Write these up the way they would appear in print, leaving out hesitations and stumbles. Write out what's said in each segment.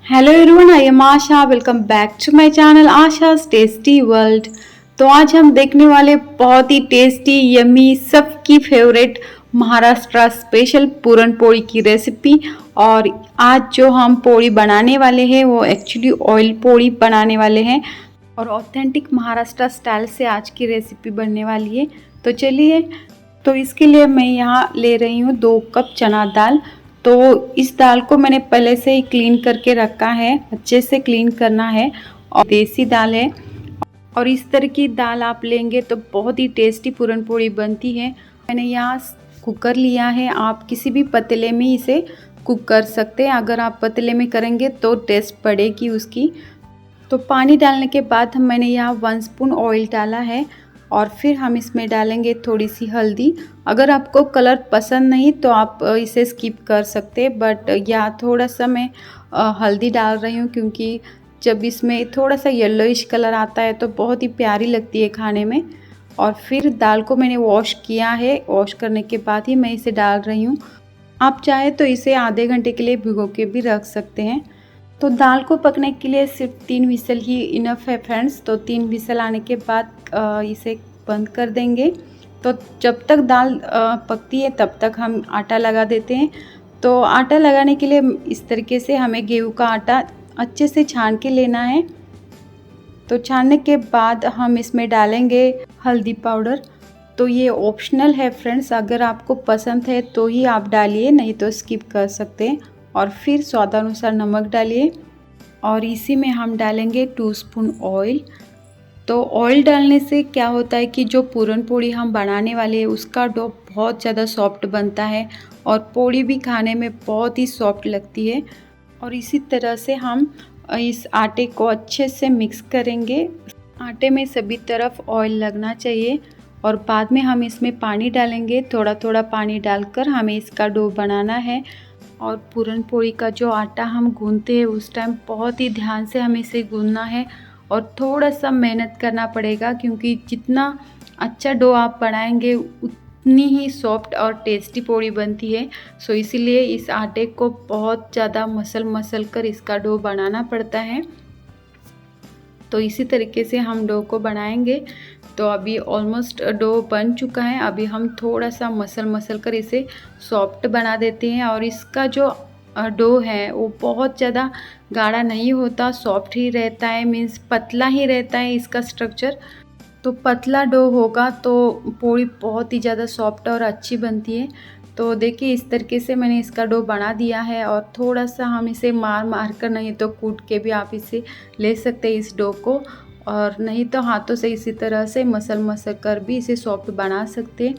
Hello everyone, I am Asha. Welcome back to my channel Asha's tasty world. तो आज हम देखने वाले बहुत ही टेस्टी यमी सबकी फेवरेट महाराष्ट्र स्पेशल पूरन पोड़ी की रेसिपी। और आज जो हम पोड़ी बनाने वाले हैं वो एक्चुअली ऑयल पोड़ी बनाने वाले हैं और ऑथेंटिक महाराष्ट्र स्टाइल से आज की रेसिपी बनने वाली है। तो चलिए, तो इसके लिए मैं यहाँ ले रही हूँ 2 कप चना दाल। तो इस दाल को मैंने पहले से ही क्लीन करके रखा है, अच्छे से क्लीन करना है। और देसी दाल है और इस तरह की दाल आप लेंगे तो बहुत ही टेस्टी पूरन पोड़ी बनती है। मैंने यहाँ कुकर लिया है, आप किसी भी पतीले में इसे कुक कर सकते हैं। अगर आप पतीले में करेंगे तो टेस्ट बढ़ेगी उसकी। तो पानी डालने के बाद मैंने यहाँ 1 स्पून ऑयल डाला है और फिर हम इसमें डालेंगे थोड़ी सी हल्दी। अगर आपको कलर पसंद नहीं तो आप इसे स्किप कर सकते हैं, बट यहाँ थोड़ा सा मैं हल्दी डाल रही हूँ क्योंकि जब इसमें थोड़ा सा येलोइश कलर आता है तो बहुत ही प्यारी लगती है खाने में। और फिर दाल को मैंने वॉश किया है, वॉश करने के बाद ही मैं इसे डाल रही हूँ। आप चाहे तो इसे आधे घंटे के लिए भिगो के भी रख सकते हैं। तो दाल को पकने के लिए सिर्फ 3 विसल ही इनफ है फ्रेंड्स। तो 3 विसल आने के बाद इसे बंद कर देंगे। तो जब तक दाल पकती है तब तक हम आटा लगा देते हैं। तो आटा लगाने के लिए इस तरीके से हमें गेहूं का आटा अच्छे से छान के लेना है। तो छानने के बाद हम इसमें डालेंगे हल्दी पाउडर। तो ये ऑप्शनल है फ्रेंड्स, अगर आपको पसंद है तो ही आप डालिए, नहीं तो स्किप कर सकते हैं। और फिर स्वादानुसार नमक डालिए और इसी में हम डालेंगे 2 स्पून ऑयल। तो ऑयल डालने से क्या होता है कि जो पूरन पोड़ी हम बनाने वाले हैं उसका डो बहुत ज़्यादा सॉफ्ट बनता है और पोड़ी भी खाने में बहुत ही सॉफ्ट लगती है। और इसी तरह से हम इस आटे को अच्छे से मिक्स करेंगे। आटे में सभी तरफ ऑयल लगना चाहिए और बाद में हम इसमें पानी डालेंगे। थोड़ा थोड़ा पानी डालकर हमें इसका डो बनाना है। और पूरन पोड़ी का जो आटा हम गूंथते हैं उस टाइम बहुत ही ध्यान से हमें इसे गूंथना है और थोड़ा सा मेहनत करना पड़ेगा, क्योंकि जितना अच्छा डो आप बनाएंगे उतनी ही सॉफ्ट और टेस्टी पोड़ी बनती है। सो इसीलिए इस आटे को बहुत ज़्यादा मसल कर इसका डो बनाना पड़ता है। तो इसी तरीके से हम डो को बनाएंगे। तो अभी ऑलमोस्ट डो बन चुका है। अभी हम थोड़ा सा मसल कर इसे सॉफ्ट बना देते हैं। और इसका जो डो है वो बहुत ज़्यादा गाढ़ा नहीं होता, सॉफ्ट ही रहता है, मीन्स पतला ही रहता है इसका स्ट्रक्चर। तो पतला डो होगा तो पोड़ी बहुत ही ज़्यादा सॉफ्ट और अच्छी बनती है। तो देखिए इस तरीके से मैंने इसका डो बना दिया है और थोड़ा सा हम इसे मार कर, नहीं तो कूट के भी आप इसे ले सकते हैं इस डो को, और नहीं तो हाथों से इसी तरह से मसल कर भी इसे सॉफ्ट बना सकते हैं।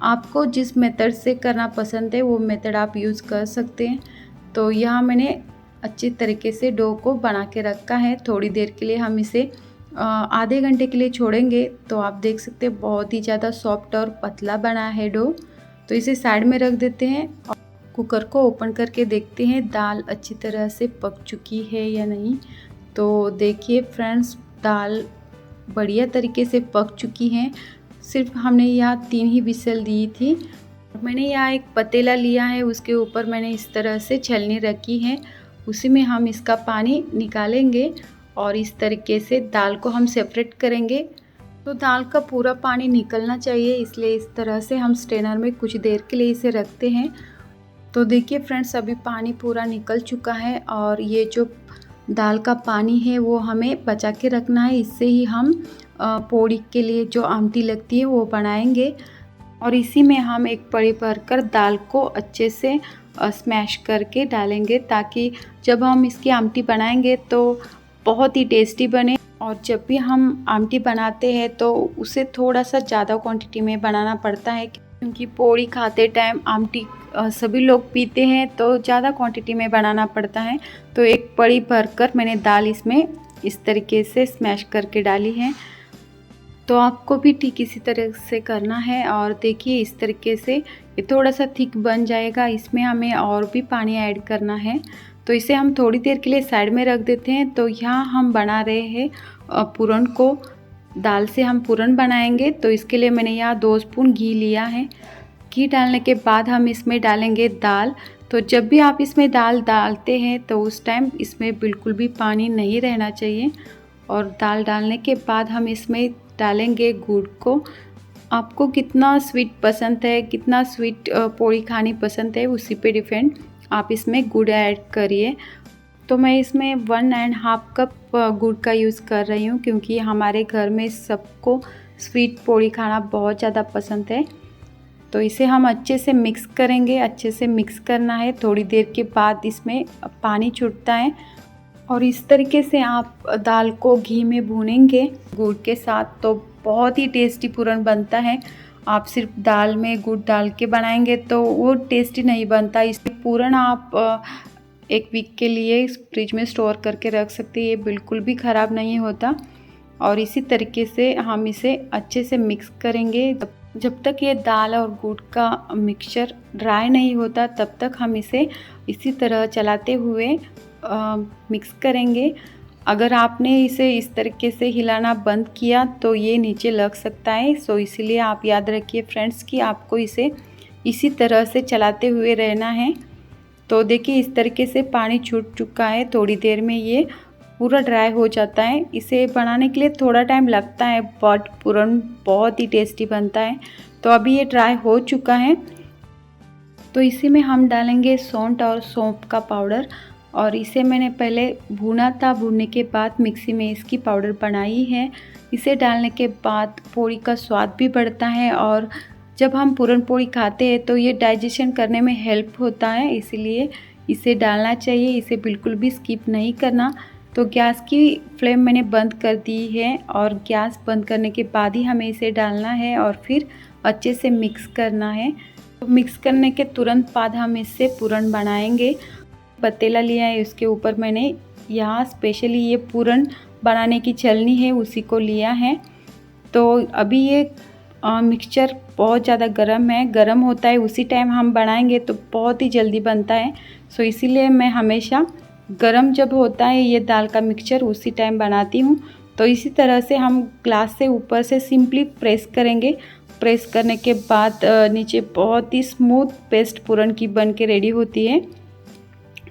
आपको जिस मेथड से करना पसंद है वो मेथड आप यूज़ कर सकते हैं। तो यहाँ मैंने अच्छी तरीके से डो को बना के रखा है। थोड़ी देर के लिए हम इसे आधे घंटे के लिए छोड़ेंगे। तो आप देख सकते हैं बहुत ही ज़्यादा सॉफ्ट और पतला बना है डो। तो इसे साइड में रख देते हैं और कुकर को ओपन करके देखते हैं दाल अच्छी तरह से पक चुकी है या नहीं। तो देखिए फ्रेंड्स, दाल बढ़िया तरीके से पक चुकी हैं। सिर्फ हमने यहाँ 3 ही विसल दी थी। मैंने यहाँ एक पतीला लिया है, उसके ऊपर मैंने इस तरह से छलनी रखी है, उसी में हम इसका पानी निकालेंगे और इस तरीके से दाल को हम सेपरेट करेंगे। तो दाल का पूरा पानी निकलना चाहिए, इसलिए इस तरह से हम स्ट्रेनर में कुछ देर के लिए इसे रखते हैं। तो देखिए फ्रेंड्स, अभी पानी पूरा निकल चुका है और ये जो दाल का पानी है वो हमें बचा के रखना है। इससे ही हम पोड़ी के लिए जो आमटी लगती है वो बनाएंगे। और इसी में हम एक पड़ी भरकर दाल को अच्छे से स्मैश करके डालेंगे, ताकि जब हम इसकी आमटी बनाएंगे तो बहुत ही टेस्टी बने। और जब भी हम आमटी बनाते हैं तो उसे थोड़ा सा ज़्यादा क्वांटिटी में बनाना पड़ता है, क्योंकि पोड़ी खाते टाइम आमटी सभी लोग पीते हैं तो ज़्यादा क्वांटिटी में बनाना पड़ता है। तो एक पड़ी भरकर मैंने दाल इसमें इस तरीके से स्मैश करके डाली है। तो आपको भी ठीक इसी तरह से करना है। और देखिए इस तरीके से ये थोड़ा सा थिक बन जाएगा, इसमें हमें और भी पानी ऐड करना है। तो इसे हम थोड़ी देर के लिए साइड में रख देते हैं। तो यहाँ हम बना रहे हैं पूरन को, दाल से हम पूरन बनाएंगे। तो इसके लिए मैंने यहाँ 2 स्पून घी लिया है। घी डालने के बाद हम इसमें डालेंगे दाल। तो जब भी आप इसमें दाल डालते हैं तो उस टाइम इसमें बिल्कुल भी पानी नहीं रहना चाहिए। और दाल डालने के बाद हम इसमें डालेंगे गुड़ को। आपको कितना स्वीट पसंद है, कितना स्वीट पोड़ी खानी पसंद है, उसी पे डिपेंड आप इसमें गुड़ ऐड करिए। तो मैं इसमें 1.5 कप गुड़ का यूज़ कर रही हूँ, क्योंकि हमारे घर में सबको स्वीट पोड़ी खाना बहुत ज़्यादा पसंद है। तो इसे हम अच्छे से मिक्स करेंगे। अच्छे से मिक्स करना है। थोड़ी देर के बाद इसमें पानी छूटता है और इस तरीके से आप दाल को घी में भूनेंगे गुड़ के साथ, तो बहुत ही टेस्टी पूरन बनता है। आप सिर्फ दाल में गुड़ डाल के बनाएंगे तो वो टेस्टी नहीं बनता। इस पूरन आप 1 वीक के लिए फ्रिज में स्टोर करके रख सकते हैं, ये बिल्कुल भी ख़राब नहीं होता। और इसी तरीके से हम इसे अच्छे से मिक्स करेंगे। जब तक ये दाल और गुड़ का मिक्सचर ड्राई नहीं होता तब तक हम इसे इसी तरह चलाते हुए मिक्स करेंगे। अगर आपने इसे इस तरीके से हिलाना बंद किया तो ये नीचे लग सकता है। सो इसीलिए आप याद रखिए फ्रेंड्स कि आपको इसे इसी तरह से चलाते हुए रहना है। तो देखिए इस तरीके से पानी छूट चुका है। थोड़ी देर में ये पूरा ड्राई हो जाता है। इसे बनाने के लिए थोड़ा टाइम लगता है, बट पूरन बहुत ही टेस्टी बनता है। तो अभी ये ड्राई हो चुका है। तो इसी में हम डालेंगे सौंठ और सौंफ का पाउडर, और इसे मैंने पहले भुना था। भूनने के बाद मिक्सी में इसकी पाउडर बनाई है। इसे डालने के बाद पोड़ी का स्वाद भी बढ़ता है, और जब हम पूरन पोड़ी खाते हैं तो ये डाइजेशन करने में हेल्प होता है, इसीलिए इसे डालना चाहिए। इसे बिल्कुल भी स्किप नहीं करना। तो गैस की फ्लेम मैंने बंद कर दी है, और गैस बंद करने के बाद ही हमें इसे डालना है और फिर अच्छे से मिक्स करना है। तो मिक्स करने के तुरंत बाद हम इससे पूरन बनाएंगे। पतीला लिया है, उसके ऊपर मैंने यहाँ स्पेशली ये पूरन बनाने की छलनी है उसी को लिया है। तो अभी ये मिक्सचर बहुत ज़्यादा गर्म है। गर्म होता है उसी टाइम हम बनाएंगे तो बहुत ही जल्दी बनता है। सो इसीलिए मैं हमेशा गरम जब होता है ये दाल का मिक्सचर उसी टाइम बनाती हूँ। तो इसी तरह से हम ग्लास से ऊपर से सिंपली प्रेस करेंगे। प्रेस करने के बाद नीचे बहुत ही स्मूथ पेस्ट पूरन की बन के रेडी होती है।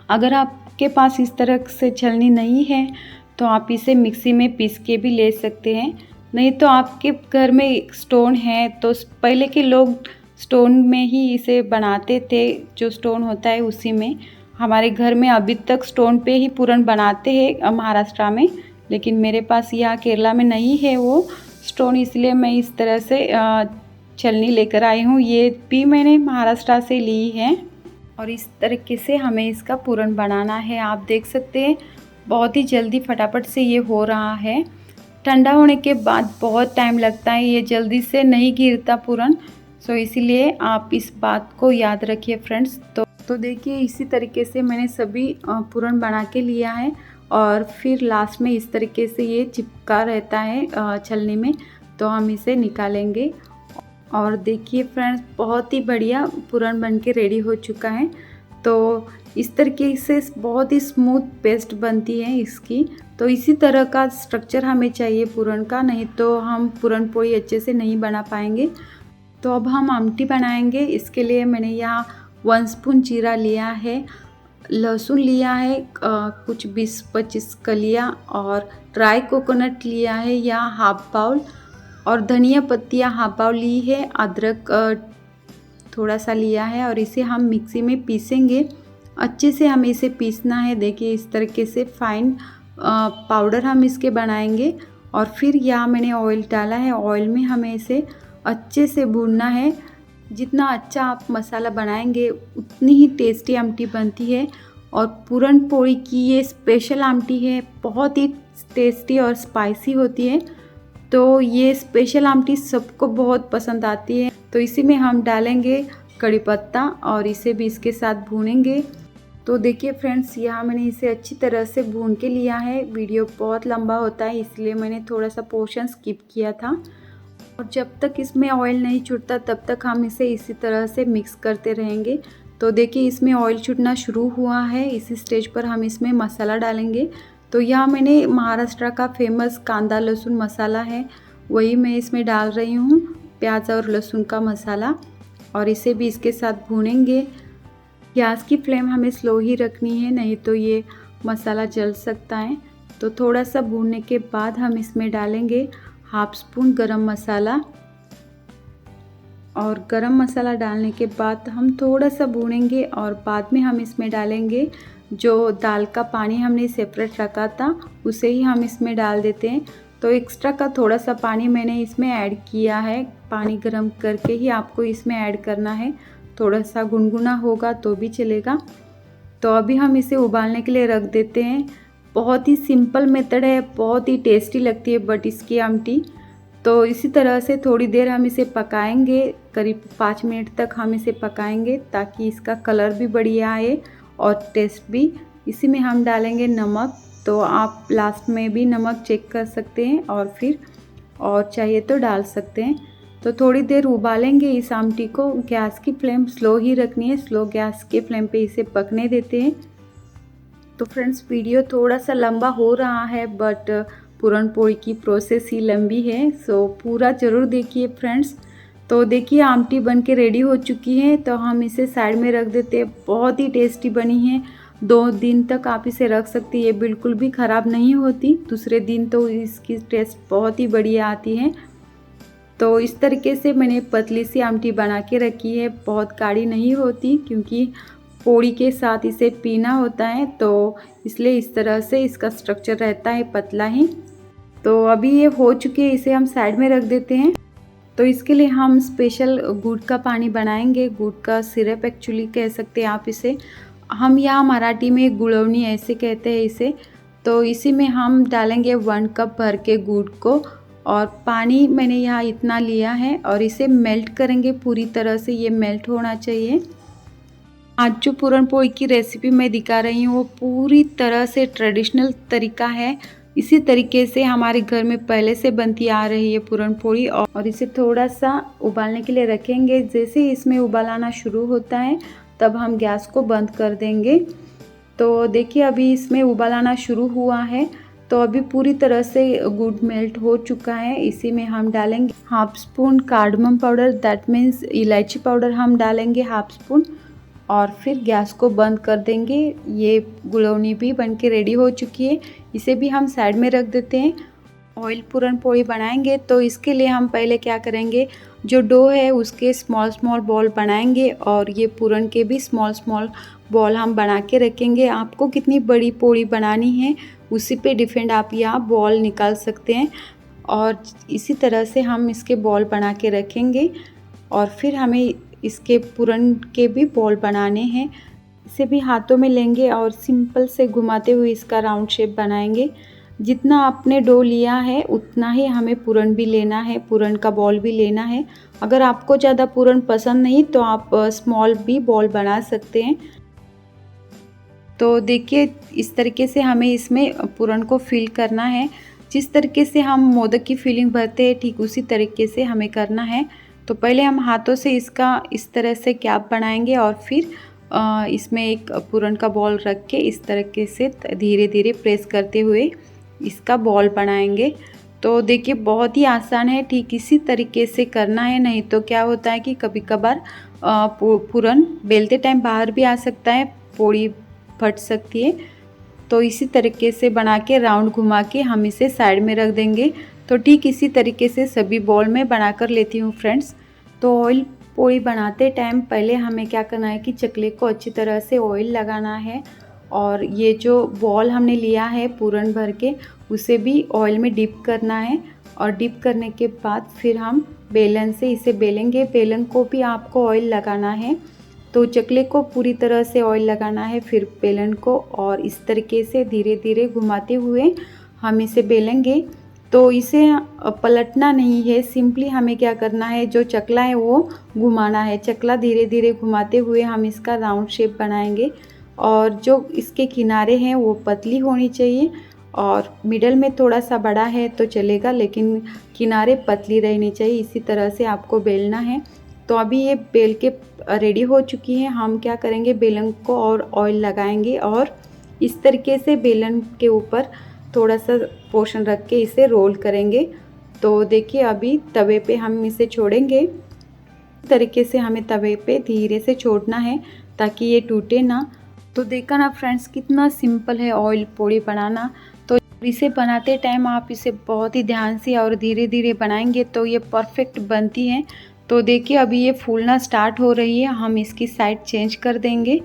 अगर आपके पास इस तरह से छलनी नहीं है तो आप इसे मिक्सी में पीस के भी ले सकते हैं। नहीं तो आपके घर में स्टोन है तो पहले के लोग स्टोन में ही इसे बनाते थे, जो स्टोन होता है उसी में। हमारे घर में अभी तक स्टोन पे ही पूरन बनाते हैं महाराष्ट्र में, लेकिन मेरे पास यहाँ केरला में नहीं है वो स्टोन, इसलिए मैं इस तरह से छलनी लेकर आई हूँ। ये भी मैंने महाराष्ट्र से ली है, और इस तरीके से हमें इसका पूरन बनाना है। आप देख सकते हैं बहुत ही जल्दी फटाफट से ये हो रहा है। ठंडा होने के बाद बहुत टाइम लगता है, ये जल्दी से नहीं गिरता पूरन। सो इसीलिए आप इस बात को याद रखिए फ्रेंड्स। तो देखिए इसी तरीके से मैंने सभी पूरन बना के लिया है, और फिर लास्ट में इस तरीके से ये चिपका रहता है छलनी में, तो हम इसे निकालेंगे। और देखिए फ्रेंड्स बहुत ही बढ़िया पूरन बन के रेडी हो चुका है। तो इस तरीके से बहुत ही स्मूथ पेस्ट बनती है इसकी। तो इसी तरह का स्ट्रक्चर हमें चाहिए पूरन का, नहीं तो हम पूरन पोड़ी अच्छे से नहीं बना पाएंगे। तो अब हम आमटी बनाएंगे। इसके लिए मैंने यहाँ 1 स्पून जीरा लिया है, लहसुन लिया है कुछ 20-25 कलियाँ, और ड्राई कोकोनट लिया है या हाफ बाउल, और धनिया पत्तियाँ हाफ बाउल ली है, अदरक थोड़ा सा लिया है, और इसे हम मिक्सी में पीसेंगे। अच्छे से हमें इसे पीसना है। देखिए इस तरीके से फाइन पाउडर हम इसके बनाएंगे। और फिर यहाँ मैंने ऑयल डाला है, ऑयल में हमें इसे अच्छे से भूनना है। जितना अच्छा आप मसाला बनाएंगे उतनी ही टेस्टी आमटी बनती है। और पूरन पोड़ी की ये स्पेशल आमटी है, बहुत ही टेस्टी और स्पाइसी होती है। तो ये स्पेशल आमटी सबको बहुत पसंद आती है। तो इसी में हम डालेंगे कड़ी पत्ता, और इसे भी इसके साथ भूनेंगे। तो देखिए फ्रेंड्स यहाँ मैंने इसे अच्छी तरह से भून के लिया है। वीडियो बहुत लंबा होता है इसलिए मैंने थोड़ा सा पोर्शन स्किप किया था। और जब तक इसमें ऑयल नहीं छूटता तब तक हम इसे इसी तरह से मिक्स करते रहेंगे। तो देखिए इसमें ऑयल छूटना शुरू हुआ है। इसी स्टेज पर हम इसमें मसाला डालेंगे। तो यहाँ मैंने महाराष्ट्र का फेमस कांदा लहसुन मसाला है, वही मैं इसमें डाल रही हूँ, प्याज और लहसुन का मसाला। और इसे भी इसके साथ भूनेंगे। गैस की फ्लेम हमें स्लो ही रखनी है, नहीं तो ये मसाला जल सकता है। तो थोड़ा सा भूनने के बाद हम इसमें डालेंगे हाफ स्पून गरम मसाला, और गरम मसाला डालने के बाद हम थोड़ा सा भूनेंगे और बाद में हम इसमें डालेंगे जो दाल का पानी हमने सेपरेट रखा था, उसे ही हम इसमें डाल देते हैं। तो एक्स्ट्रा का थोड़ा सा पानी मैंने इसमें ऐड किया है, पानी गरम करके ही आपको इसमें ऐड करना है। थोड़ा सा गुनगुना होगा तो भी चलेगा। तो अभी हम इसे उबालने के लिए रख देते हैं। बहुत ही सिंपल मेथड है, बहुत ही टेस्टी लगती है बट इसकी आमटी। तो इसी तरह से थोड़ी देर हम इसे पकाएंगे, करीब 5 मिनट तक हम इसे पकाएंगे ताकि इसका कलर भी बढ़िया आए और टेस्ट भी। इसी में हम डालेंगे नमक, तो आप लास्ट में भी नमक चेक कर सकते हैं और फिर और चाहिए तो डाल सकते हैं। तो थोड़ी देर उबालेंगे इस आमटी को। गैस की फ्लेम स्लो ही रखनी है, स्लो गैस के फ्लेम पे इसे पकने देते हैं। तो फ्रेंड्स, वीडियो थोड़ा सा लंबा हो रहा है बट पूरन पोली की प्रोसेस ही लंबी है, सो पूरा ज़रूर देखिए फ्रेंड्स। तो देखिए आमटी बन के रेडी हो चुकी है, तो हम इसे साइड में रख देते हैं। बहुत ही टेस्टी बनी है, 2 दिन तक आप इसे रख सकती है, बिल्कुल भी ख़राब नहीं होती। दूसरे दिन तो इसकी टेस्ट बहुत ही बढ़िया आती है। तो इस तरीके से मैंने पतली सी आमटी बना के रखी है, बहुत गाढ़ी नहीं होती क्योंकि पोड़ी के साथ इसे पीना होता है, तो इसलिए इस तरह से इसका स्ट्रक्चर रहता है, पतला ही। तो अभी ये हो चुकी है, इसे हम साइड में रख देते हैं। तो इसके लिए हम स्पेशल गुड़ का पानी बनाएंगे, गुड़ का सिरप एक्चुअली कह सकते हैं आप इसे। हम यहाँ मराठी में गुड़वनी ऐसे कहते हैं इसे। तो इसी में हम डालेंगे 1 कप भर के गुड़ को, और पानी मैंने यहाँ इतना लिया है और इसे मेल्ट करेंगे पूरी तरह से, ये मेल्ट होना चाहिए। आज जो पूरन पोली की रेसिपी मैं दिखा रही हूँ वो पूरी तरह से ट्रेडिशनल तरीका है। इसी तरीके से हमारे घर में पहले से बनती आ रही है पूरन पोली, और इसे थोड़ा सा उबालने के लिए रखेंगे। जैसे ही इसमें उबाल आना शुरू होता है तब हम गैस को बंद कर देंगे। तो देखिए अभी इसमें उबाल आना शुरू हुआ है, तो अभी पूरी तरह से गुड़ मेल्ट हो चुका है। इसी में हम डालेंगे half spoon cardamom powder, that means इलायची पाउडर हम डालेंगे हाफ स्पून, और फिर गैस को बंद कर देंगे। ये गुड़वनी भी बनके रेडी हो चुकी है, इसे भी हम साइड में रख देते हैं। ऑयल पूरन पोली बनाएंगे तो इसके लिए हम पहले क्या करेंगे, जो डो है उसके स्मॉल स्मॉल बॉल बनाएंगे और ये पूरन के भी स्मॉल स्मॉल बॉल हम बना के रखेंगे। आपको कितनी बड़ी पोली बनानी है उसी पे डिपेंड आप यहाँ बॉल निकाल सकते हैं, और इसी तरह से हम इसके बॉल बना के रखेंगे। और फिर हमें इसके पूरन के भी बॉल बनाने हैं। इसे भी हाथों में लेंगे और सिंपल से घुमाते हुए इसका राउंड शेप बनाएंगे। जितना आपने डो लिया है उतना ही हमें पूरन भी लेना है, पूरन का बॉल भी लेना है। अगर आपको ज़्यादा पूरन पसंद नहीं तो आप स्मॉल भी बॉल बना सकते हैं। तो देखिए इस तरीके से हमें इसमें पूरन को फिल करना है। जिस तरीके से हम मोदक की फिलिंग भरते हैं ठीक उसी तरीके से हमें करना है। तो पहले हम हाथों से इसका इस तरह से कैप बनाएंगे और फिर इसमें एक पूरन का बॉल रख के इस तरीके से धीरे धीरे प्रेस करते हुए इसका बॉल बनाएंगे। तो देखिए बहुत ही आसान है, ठीक इसी तरीके से करना है, नहीं तो क्या होता है कि कभी कभार पूरन बेलते टाइम बाहर भी आ सकता है, पोड़ी फट सकती है। तो इसी तरीके से बना के राउंड घुमा के हम इसे साइड में रख देंगे। तो ठीक इसी तरीके से सभी बॉल में बना कर लेती हूँ फ्रेंड्स। तो ऑयल पोली बनाते टाइम पहले हमें क्या करना है कि चकले को अच्छी तरह से ऑयल लगाना है, और ये जो बॉल हमने लिया है पूरन भर के उसे भी ऑयल में डिप करना है, और डिप करने के बाद फिर हम बेलन से इसे बेलेंगे। बेलन को भी आपको ऑयल लगाना है, तो चकले को पूरी तरह से ऑयल लगाना है, फिर बेलन को, और इस तरीके से धीरे धीरे घुमाते हुए हम इसे बेलेंगे। तो इसे पलटना नहीं है, सिंपली हमें क्या करना है, जो चकला है वो घुमाना है। चकला धीरे धीरे घुमाते हुए हम इसका राउंड शेप बनाएंगे, और जो इसके किनारे हैं वो पतली होनी चाहिए, और मिडल में थोड़ा सा बड़ा है तो चलेगा, लेकिन किनारे पतली रहनी चाहिए। इसी तरह से आपको बेलना है। तो अभी ये बेल के रेडी हो चुकी है। हम क्या करेंगे, बेलन को और ऑयल लगाएंगे और इस तरीके से बेलन के ऊपर थोड़ा सा पोर्शन रख के इसे रोल करेंगे। तो देखिए अभी तवे पे हम इसे छोड़ेंगे। इस तरीके से हमें तवे पे धीरे से छोड़ना है ताकि ये टूटे ना। तो देखा ना फ्रेंड्स, कितना सिंपल है ऑयल पूड़ी बनाना। तो इसे बनाते टाइम आप इसे बहुत ही ध्यान से और धीरे धीरे बनाएंगे तो ये परफेक्ट बनती है। तो देखिए अभी ये फूलना स्टार्ट हो रही है, हम इसकी साइड चेंज कर देंगे।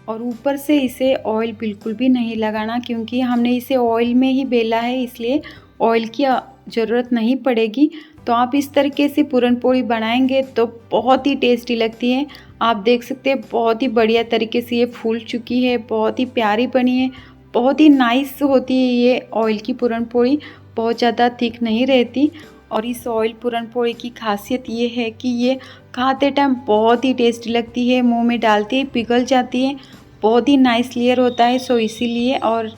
और ऊपर से इसे ऑयल बिल्कुल भी नहीं लगाना, क्योंकि हमने इसे ऑयल में ही बेला है, इसलिए ऑयल की ज़रूरत नहीं पड़ेगी। तो आप इस तरीके से पूरन पोली बनाएंगे तो बहुत ही टेस्टी लगती है। आप देख सकते हैं बहुत ही बढ़िया तरीके से ये फूल चुकी है, बहुत ही प्यारी बनी है, बहुत ही नाइस होती है ये ऑयल की पूरन पोली, बहुत ज़्यादा थिक नहीं रहती। और इस ऑयल पूरन पोली की खासियत ये है कि ये खाते टाइम बहुत ही टेस्टी लगती है, मुंह में डालते ही पिघल जाती है, बहुत ही नाइस लेयर होता है। सो इसीलिए और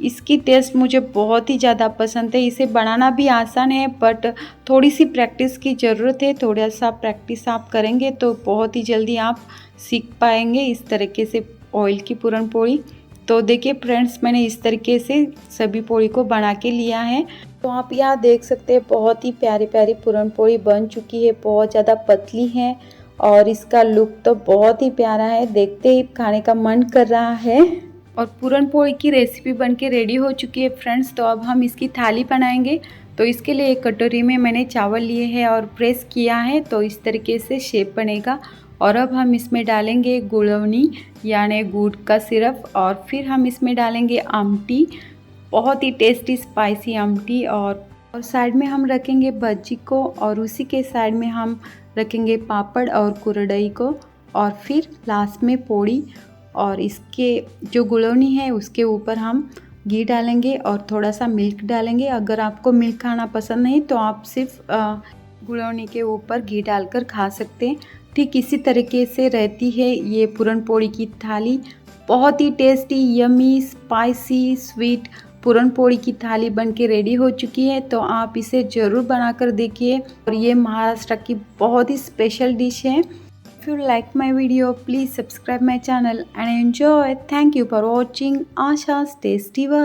इसकी टेस्ट मुझे बहुत ही ज़्यादा पसंद है। इसे बनाना भी आसान है बट थोड़ी सी प्रैक्टिस की ज़रूरत है। थोड़ा सा प्रैक्टिस आप करेंगे तो बहुत ही जल्दी आप सीख पाएंगे इस तरीके से ऑयल की पूरन पोली। तो देखिए फ्रेंड्स, मैंने इस तरीके से सभी पोली को बना के लिया है। तो आप यहाँ देख सकते हैं बहुत ही प्यारी प्यारी पूरन पोली बन चुकी है, बहुत ज़्यादा पतली है और इसका लुक तो बहुत ही प्यारा है, देखते ही खाने का मन कर रहा है। और पूरन पोली की रेसिपी बनके रेडी हो चुकी है फ्रेंड्स। तो अब हम इसकी थाली बनाएंगे। तो इसके लिए एक कटोरी में मैंने चावल लिए हैं और प्रेस किया है, तो इस तरीके से शेप बनेगा। और अब हम इसमें डालेंगे गुड़वनी यानी गुड़ का सिरप, और फिर हम इसमें डालेंगे आमटी, बहुत ही टेस्टी स्पाइसी आमटी। और साइड में हम रखेंगे भज्जी को, और उसी के साइड में हम रखेंगे पापड़ और कुरडई को, और फिर लास्ट में पोड़ी। और इसके जो गुड़वनी है उसके ऊपर हम घी डालेंगे और थोड़ा सा मिल्क डालेंगे। अगर आपको मिल्क खाना पसंद नहीं तो आप सिर्फ गुड़वनी के ऊपर घी डालकर खा सकते हैं। ठीक इसी तरीके से रहती है ये पूरन पोली की थाली, बहुत ही tasty yummy spicy sweet puran poli की थाली बनके रेडी हो चुकी है। तो आप इसे ज़रूर बनाकर देखिए, और ये महाराष्ट्र की बहुत ही स्पेशल डिश है। If you like my video, please subscribe my channel and enjoy. Thank you for watching Asha's Tasty World.